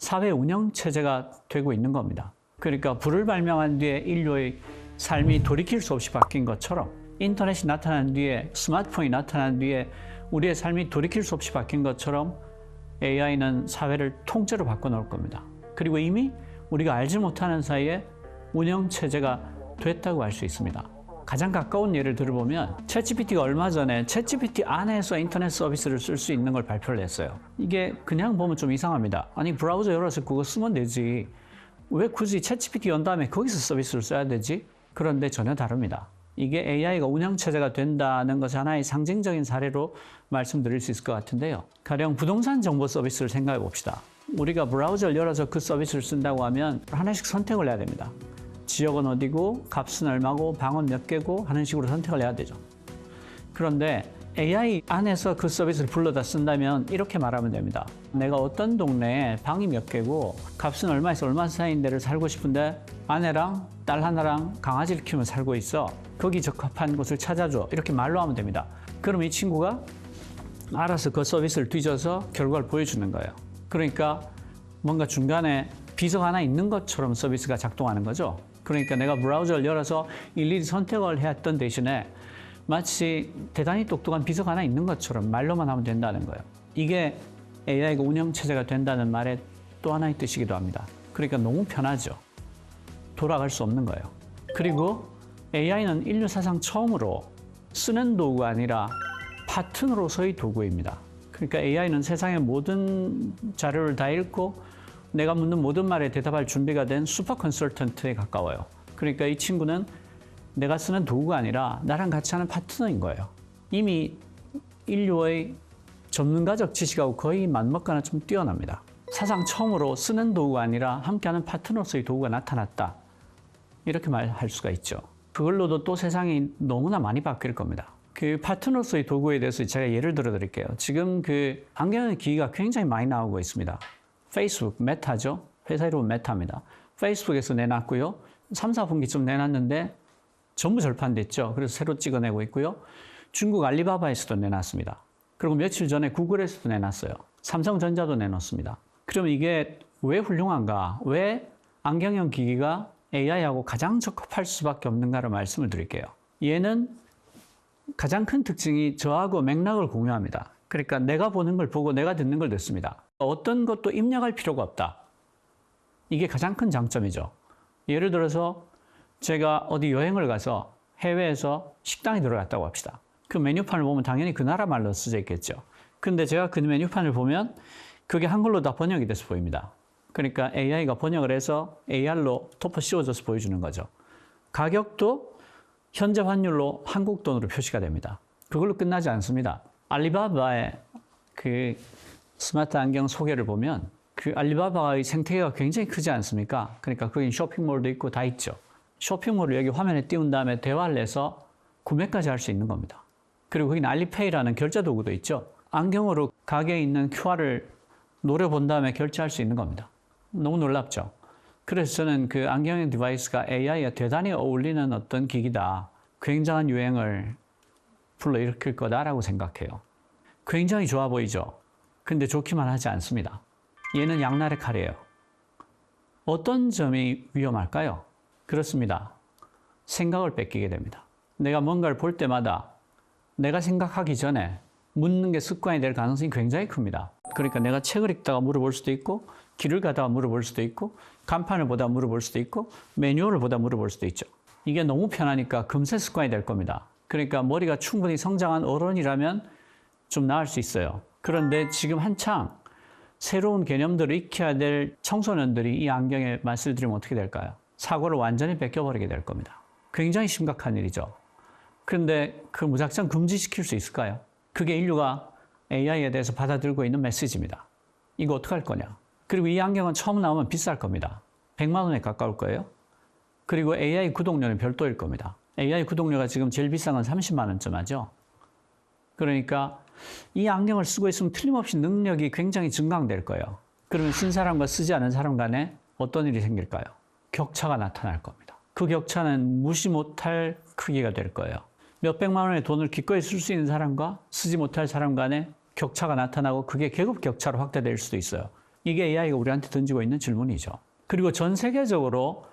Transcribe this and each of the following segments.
사회 운영 체제가 되고 있는 겁니다. 그러니까 불을 발명한 뒤에 인류의 삶이 돌이킬 수 없이 바뀐 것처럼 인터넷이 나타난 뒤에, 스마트폰이 나타난 뒤에 우리의 삶이 돌이킬 수 없이 바뀐 것처럼 AI는 사회를 통째로 바꿔놓을 겁니다. 그리고 이미 우리가 알지 못하는 사이에 운영체제가 됐다고 할 수 있습니다. 가장 가까운 예를 들어보면 챗GPT가 얼마 전에 챗GPT 안에서 인터넷 서비스를 쓸 수 있는 걸 발표를 했어요. 이게 그냥 보면 좀 이상합니다. 아니 브라우저 열어서 그거 쓰면 되지. 왜 굳이 챗GPT 연 다음에 거기서 서비스를 써야 되지? 그런데 전혀 다릅니다. 이게 AI가 운영체제가 된다는 것이 하나의 상징적인 사례로 말씀드릴 수 있을 것 같은데요. 가령 부동산 정보 서비스를 생각해 봅시다. 우리가 브라우저를 열어서 그 서비스를 쓴다고 하면 하나씩 선택을 해야 됩니다. 지역은 어디고, 값은 얼마고, 방은 몇 개고 하는 식으로 선택을 해야 되죠. 그런데 AI 안에서 그 서비스를 불러다 쓴다면 이렇게 말하면 됩니다. 내가 어떤 동네에 방이 몇 개고, 값은 얼마에서 얼마 사이인 데를 살고 싶은데 아내랑 딸 하나랑 강아지를 키우며 살고 있어. 거기 적합한 곳을 찾아줘. 이렇게 말로 하면 됩니다. 그럼 이 친구가 알아서 그 서비스를 뒤져서 결과를 보여주는 거예요. 그러니까 뭔가 중간에 비서가 하나 있는 것처럼 서비스가 작동하는 거죠. 그러니까 내가 브라우저를 열어서 일일이 선택을 했던 대신에 마치 대단히 똑똑한 비서가 하나 있는 것처럼 말로만 하면 된다는 거예요. 이게 AI가 운영체제가 된다는 말의 또 하나의 뜻이기도 합니다. 그러니까 너무 편하죠. 돌아갈 수 없는 거예요. 그리고 AI는 인류 사상 처음으로 쓰는 도구가 아니라 파트너로서의 도구입니다. 그러니까 AI는 세상의 모든 자료를 다 읽고 내가 묻는 모든 말에 대답할 준비가 된 슈퍼 컨설턴트에 가까워요. 그러니까 이 친구는 내가 쓰는 도구가 아니라 나랑 같이 하는 파트너인 거예요. 이미 인류의 전문가적 지식하고 거의 맞먹거나 좀 뛰어납니다. 사상 처음으로 쓰는 도구가 아니라 함께하는 파트너로서의 도구가 나타났다. 이렇게 말할 수가 있죠. 그걸로도 또 세상이 너무나 많이 바뀔 겁니다. 그 파트너로서의 도구에 대해서 제가 예를 들어 드릴게요. 지금 그 안경 기기가 굉장히 많이 나오고 있습니다. 페이스북, 메타죠. 회사 이름은 메타입니다. 페이스북에서 내놨고요. 3, 4분기쯤 내놨는데 전부 절판됐죠. 그래서 새로 찍어내고 있고요. 중국 알리바바에서도 내놨습니다. 그리고 며칠 전에 구글에서도 내놨어요. 삼성전자도 내놓습니다. 그럼 이게 왜 훌륭한가? 왜 안경형 기기가 AI하고 가장 적합할 수밖에 없는가를 말씀을 드릴게요. 얘는 가장 큰 특징이 저하고 맥락을 공유합니다. 그러니까 내가 보는 걸 보고 내가 듣는 걸 듣습니다. 어떤 것도 입력할 필요가 없다. 이게 가장 큰 장점이죠. 예를 들어서 제가 어디 여행을 가서 해외에서 식당에 들어갔다고 합시다. 그 메뉴판을 보면 당연히 그 나라 말로 쓰여 있겠죠. 근데 제가 그 메뉴판을 보면 그게 한글로 다 번역이 돼서 보입니다. 그러니까 AI가 번역을 해서 AR로 덮어 씌워줘서 보여주는 거죠. 가격도 현재 환율로 한국 돈으로 표시가 됩니다. 그걸로 끝나지 않습니다. 알리바바의 그 스마트 안경 소개를 보면 그 알리바바의 생태계가 굉장히 크지 않습니까? 그러니까 거기 쇼핑몰도 있고 다 있죠. 쇼핑몰을 여기 화면에 띄운 다음에 대화를 해서 구매까지 할 수 있는 겁니다. 그리고 거기는 알리페이라는 결제 도구도 있죠. 안경으로 가게에 있는 QR을 노려본 다음에 결제할 수 있는 겁니다. 너무 놀랍죠? 그래서 저는 그 안경형 디바이스가 AI에 대단히 어울리는 어떤 기기다. 굉장한 유행을 불러일으킬 거다라고 생각해요. 굉장히 좋아 보이죠? 근데 좋기만 하지 않습니다. 얘는 양날의 칼이에요. 어떤 점이 위험할까요? 그렇습니다. 생각을 뺏기게 됩니다. 내가 뭔가를 볼 때마다 내가 생각하기 전에 묻는 게 습관이 될 가능성이 굉장히 큽니다. 그러니까 내가 책을 읽다가 물어볼 수도 있고, 길을 가다가 물어볼 수도 있고, 간판을 보다 물어볼 수도 있고, 매뉴얼을 보다 물어볼 수도 있죠. 이게 너무 편하니까 금세 습관이 될 겁니다. 그러니까 머리가 충분히 성장한 어른이라면 좀 나을 수 있어요. 그런데 지금 한창 새로운 개념들을 익혀야 될 청소년들이 이 안경에 맛을 들이면 어떻게 될까요? 사고를 완전히 뺏겨버리게 될 겁니다. 굉장히 심각한 일이죠. 그런데 그 무작정 금지시킬 수 있을까요? 그게 인류가 AI에 대해서 받아들고 있는 메시지입니다. 이거 어떡할 거냐? 그리고 이 안경은 처음 나오면 비쌀 겁니다. 100만 원에 가까울 거예요. 그리고 AI 구독료는 별도일 겁니다. AI 구독료가 지금 제일 비싼 건 30만 원쯤 하죠. 그러니까 이 안경을 쓰고 있으면 틀림없이 능력이 굉장히 증강될 거예요. 그러면 쓴 사람과 쓰지 않은 사람 간에 어떤 일이 생길까요? 격차가 나타날 겁니다. 그 격차는 무시 못할 크기가 될 거예요. 몇백만 원의 돈을 기꺼이 쓸 수 있는 사람과 쓰지 못할 사람 간에 격차가 나타나고 그게 계급 격차로 확대될 수도 있어요. 이게 AI가 우리한테 던지고 있는 질문이죠. 그리고 전 세계적으로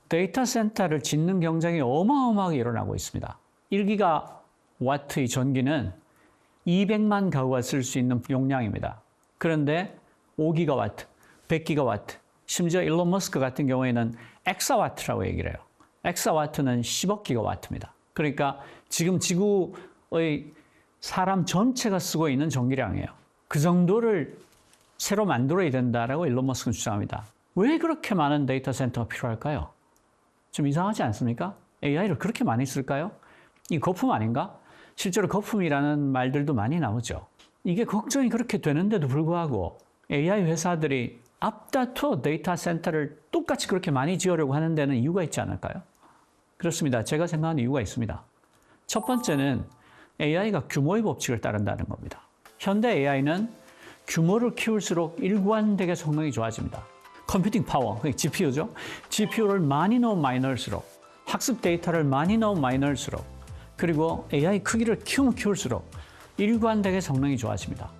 데이터 센터를 짓는 경쟁이 어마어마하게 일어나고 있습니다. 1기가와트의 전기는 200만 가구가 쓸 수 있는 용량입니다. 그런데 5기가와트, 100기가와트, 심지어 일론 머스크 같은 경우에는 엑사와트라고 얘기를 해요. 엑사와트는 10억 기가와트입니다. 그러니까 지금 지구의 사람 전체가 쓰고 있는 전기량이에요. 그 정도를 새로 만들어야 된다라고 일론 머스크는 주장합니다. 왜 그렇게 많은 데이터 센터가 필요할까요? 좀 이상하지 않습니까? AI를 그렇게 많이 쓸까요? 이 거품 아닌가? 실제로 거품이라는 말들도 많이 나오죠. 이게 걱정이 그렇게 되는데도 불구하고 AI 회사들이 앞다투어 데이터 센터를 똑같이 그렇게 많이 지으려고 하는 데는 이유가 있지 않을까요? 그렇습니다. 제가 생각하는 이유가 있습니다. 첫 번째는 AI가 규모의 법칙을 따른다는 겁니다. 현대 AI는 규모를 키울수록 일관되게 성능이 좋아집니다. 컴퓨팅 파워, GPU죠. GPU를 많이 넣으면 많이 넣을수록, 학습 데이터를 많이 넣으면 많이 넣을수록, 그리고 AI 크기를 키우면 키울수록 일관되게 성능이 좋아집니다.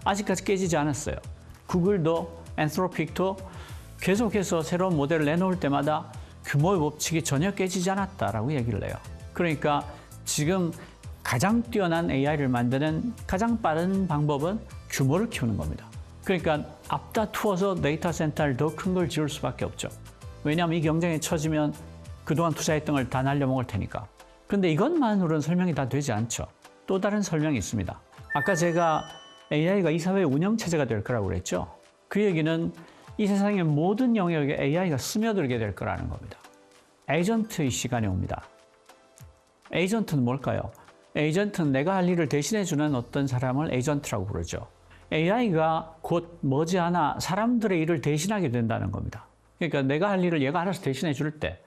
아직까지 깨지지 않았어요. 구글도 엔트로픽도 계속해서 새로운 모델을 내놓을 때마다 규모의 법칙이 전혀 깨지지 않았다라고 얘기를 해요. 그러니까 지금 가장 뛰어난 AI를 만드는 가장 빠른 방법은 규모를 키우는 겁니다. 그러니까 앞다투어서 데이터 센터를 더 큰 걸 지을 수밖에 없죠. 왜냐하면 이 경쟁에 처지면 그동안 투자했던 걸 다 날려먹을 테니까. 그런데 이것만으로는 설명이 다 되지 않죠. 또 다른 설명이 있습니다. 아까 제가 AI가 이 사회의 운영체제가 될 거라고 그랬죠. 그 얘기는 이 세상의 모든 영역에 AI가 스며들게 될 거라는 겁니다. 에이전트의 시간이 옵니다. 에이전트는 뭘까요? 에이전트는 내가 할 일을 대신해주는 어떤 사람을 에이전트라고 부르죠. AI가 곧 머지않아 사람들의 일을 대신하게 된다는 겁니다. 그러니까 내가 할 일을 얘가 알아서 대신해 줄 때,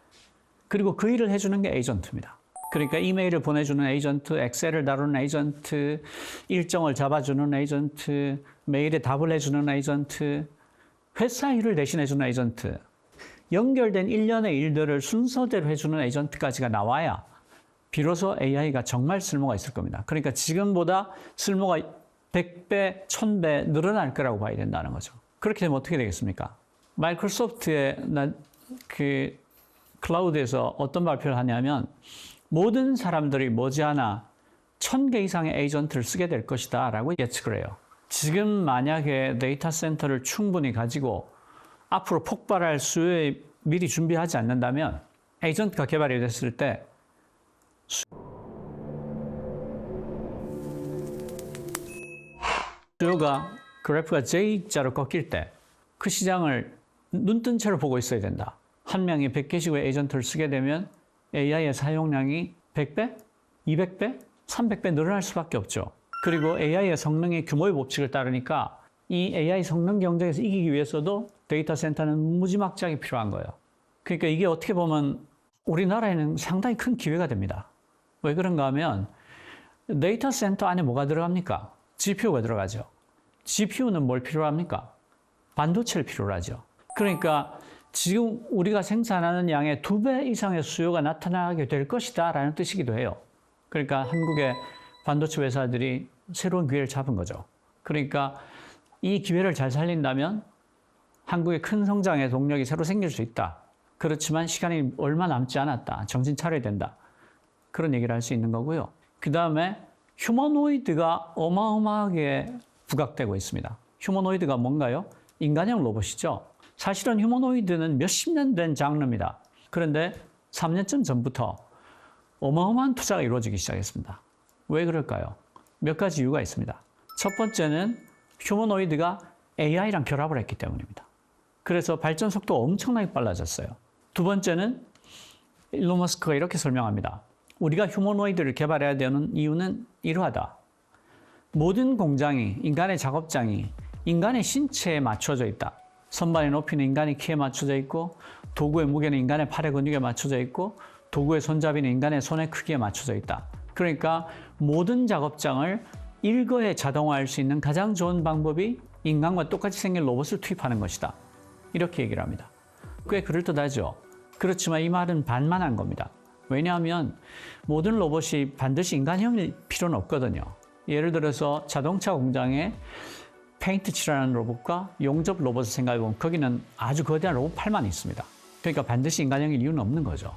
그리고 그 일을 해주는 게 에이전트입니다. 그러니까 이메일을 보내주는 에이전트, 엑셀을 다루는 에이전트, 일정을 잡아주는 에이전트, 메일에 답을 해주는 에이전트, 회사 일을 대신해주는 에이전트, 연결된 일련의 일들을 순서대로 해주는 에이전트까지가 나와야 비로소 AI가 정말 쓸모가 있을 겁니다. 그러니까 지금보다 쓸모가 100배, 1000배 늘어날 거라고 봐야 된다는 거죠. 그렇게 되면 어떻게 되겠습니까? 마이크로소프트의 클라우드에서 어떤 발표를 하냐면 모든 사람들이 머지않아 1000개 이상의 에이전트를 쓰게 될 것이다 라고 예측을 해요. 지금 만약에 데이터 센터를 충분히 가지고 앞으로 폭발할 수요에 미리 준비하지 않는다면 에이전트가 개발이 됐을 때 수요가 그래프가 J자로 꺾일 때 그 시장을 눈뜬 채로 보고 있어야 된다. 한 명이 100개씩의 에이전트를 쓰게 되면 AI의 사용량이 100배, 200배, 300배 늘어날 수밖에 없죠. 그리고 AI의 성능이 규모의 법칙을 따르니까 이 AI 성능 경쟁에서 이기기 위해서도 데이터 센터는 무지막지하게 필요한 거예요. 그러니까 이게 어떻게 보면 우리나라에는 상당히 큰 기회가 됩니다. 왜 그런가 하면 데이터 센터 안에 뭐가 들어갑니까? GPU가 들어가죠. GPU는 뭘 필요로 합니까? 반도체를 필요로 하죠. 그러니까 지금 우리가 생산하는 양의 2배 이상의 수요가 나타나게 될 것이다 라는 뜻이기도 해요. 그러니까 한국의 반도체 회사들이 새로운 기회를 잡은 거죠. 그러니까 이 기회를 잘 살린다면 한국의 큰 성장의 동력이 새로 생길 수 있다. 그렇지만 시간이 얼마 남지 않았다. 정신 차려야 된다. 그런 얘기를 할 수 있는 거고요. 그 다음에 휴머노이드가 어마어마하게 부각되고 있습니다. 휴머노이드가 뭔가요? 인간형 로봇이죠. 사실은 휴머노이드는 몇십 년 된 장르입니다. 그런데 3년쯤 전부터 어마어마한 투자가 이루어지기 시작했습니다. 왜 그럴까요? 몇 가지 이유가 있습니다. 첫 번째는 휴머노이드가 AI랑 결합을 했기 때문입니다. 그래서 발전 속도가 엄청나게 빨라졌어요. 두 번째는 일론 머스크가 이렇게 설명합니다. 우리가 휴머노이드를 개발해야 되는 이유는 이러하다. 모든 공장이, 인간의 작업장이 인간의 신체에 맞춰져 있다. 선반의 높이는 인간의 키에 맞춰져 있고, 도구의 무게는 인간의 팔의 근육에 맞춰져 있고, 도구의 손잡이는 인간의 손의 크기에 맞춰져 있다. 그러니까 모든 작업장을 일거에 자동화할 수 있는 가장 좋은 방법이 인간과 똑같이 생긴 로봇을 투입하는 것이다. 이렇게 얘기를 합니다. 꽤 그럴듯하죠. 그렇지만 이 말은 반만한 겁니다. 왜냐하면 모든 로봇이 반드시 인간형일 필요는 없거든요. 예를 들어서 자동차 공장에 페인트 칠하는 로봇과 용접 로봇을 생각해보면 거기는 아주 거대한 로봇 팔만 있습니다. 그러니까 반드시 인간형일 이유는 없는 거죠.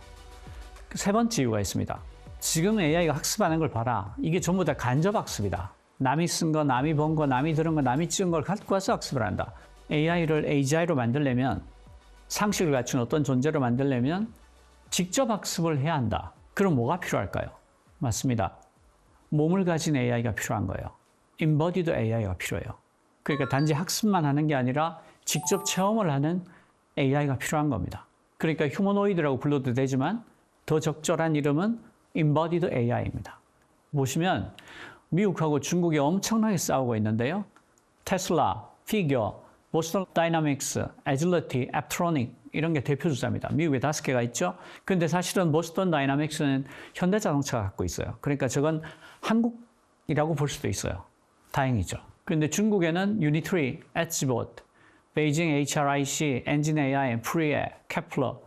세 번째 이유가 있습니다. 지금 AI가 학습하는 걸 봐라. 이게 전부 다 간접학습이다. 남이 쓴 거, 남이 본 거, 남이 들은 거, 남이 찍은 걸 갖고 와서 학습을 한다. AI를 AGI로 만들려면, 상식을 갖춘 어떤 존재로 만들려면 직접 학습을 해야 한다. 그럼 뭐가 필요할까요? 맞습니다. 몸을 가진 AI가 필요한 거예요. Embodied AI가 필요해요. 그러니까 단지 학습만 하는 게 아니라 직접 체험을 하는 AI가 필요한 겁니다. 그러니까 휴머노이드라고 불러도 되지만 더 적절한 이름은 Embodied AI입니다. 보시면 미국하고 중국이 엄청나게 싸우고 있는데요. 테슬라, 피겨, 보스턴 다이나믹스, 애질리티, 앱트로닉 이런 게 대표 주자입니다. 미국에 5개가 있죠. 근데 사실은 보스턴 다이나믹스는 현대자동차가 갖고 있어요. 그러니까 저건 한국이라고 볼 수도 있어요. 다행이죠. 그런데 중국에는 유니트리, 엣지봇, 베이징 HRIC, 엔진 AI, 프리에, 케플러,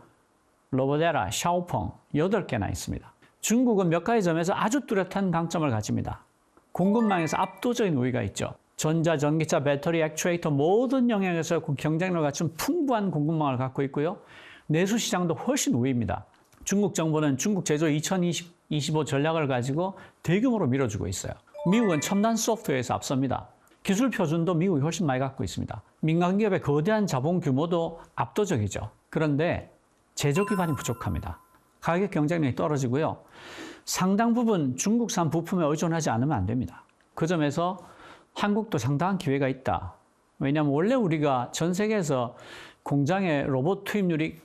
로보데라, 샤오펑 8개나 있습니다. 중국은 몇 가지 점에서 아주 뚜렷한 강점을 가집니다. 공급망에서 압도적인 우위가 있죠. 전자, 전기차, 배터리, 액추에이터 모든 영역에서 경쟁력을 갖춘 풍부한 공급망을 갖고 있고요. 내수 시장도 훨씬 우위입니다. 중국 정부는 중국 제조 2025 전략을 가지고 대규모로 밀어주고 있어요. 미국은 첨단 소프트웨어에서 앞섭니다. 기술 표준도 미국이 훨씬 많이 갖고 있습니다. 민간 기업의 거대한 자본 규모도 압도적이죠. 그런데 제조 기반이 부족합니다. 가격 경쟁력이 떨어지고요. 상당 부분 중국산 부품에 의존하지 않으면 안 됩니다. 그 점에서 한국도 상당한 기회가 있다. 왜냐하면 원래 우리가 전 세계에서 공장의 로봇 투입률이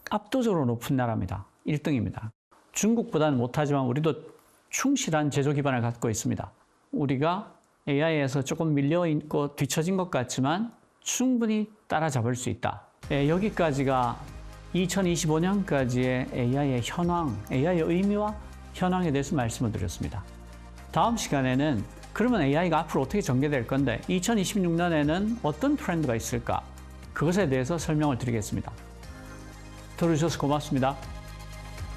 압도적으로 높은 나라입니다. 1등입니다. 중국보다는 못하지만 우리도 충실한 제조 기반을 갖고 있습니다. 우리가 AI에서 조금 밀려있고 뒤처진 것 같지만 충분히 따라잡을 수 있다. 여기까지가 2025년까지의 AI의 현황, AI의 의미와 현황에 대해서 말씀을 드렸습니다. 다음 시간에는 그러면 AI가 앞으로 어떻게 전개될 건데 2026년에는 어떤 트렌드가 있을까? 그것에 대해서 설명을 드리겠습니다. 들어주셔서 고맙습니다.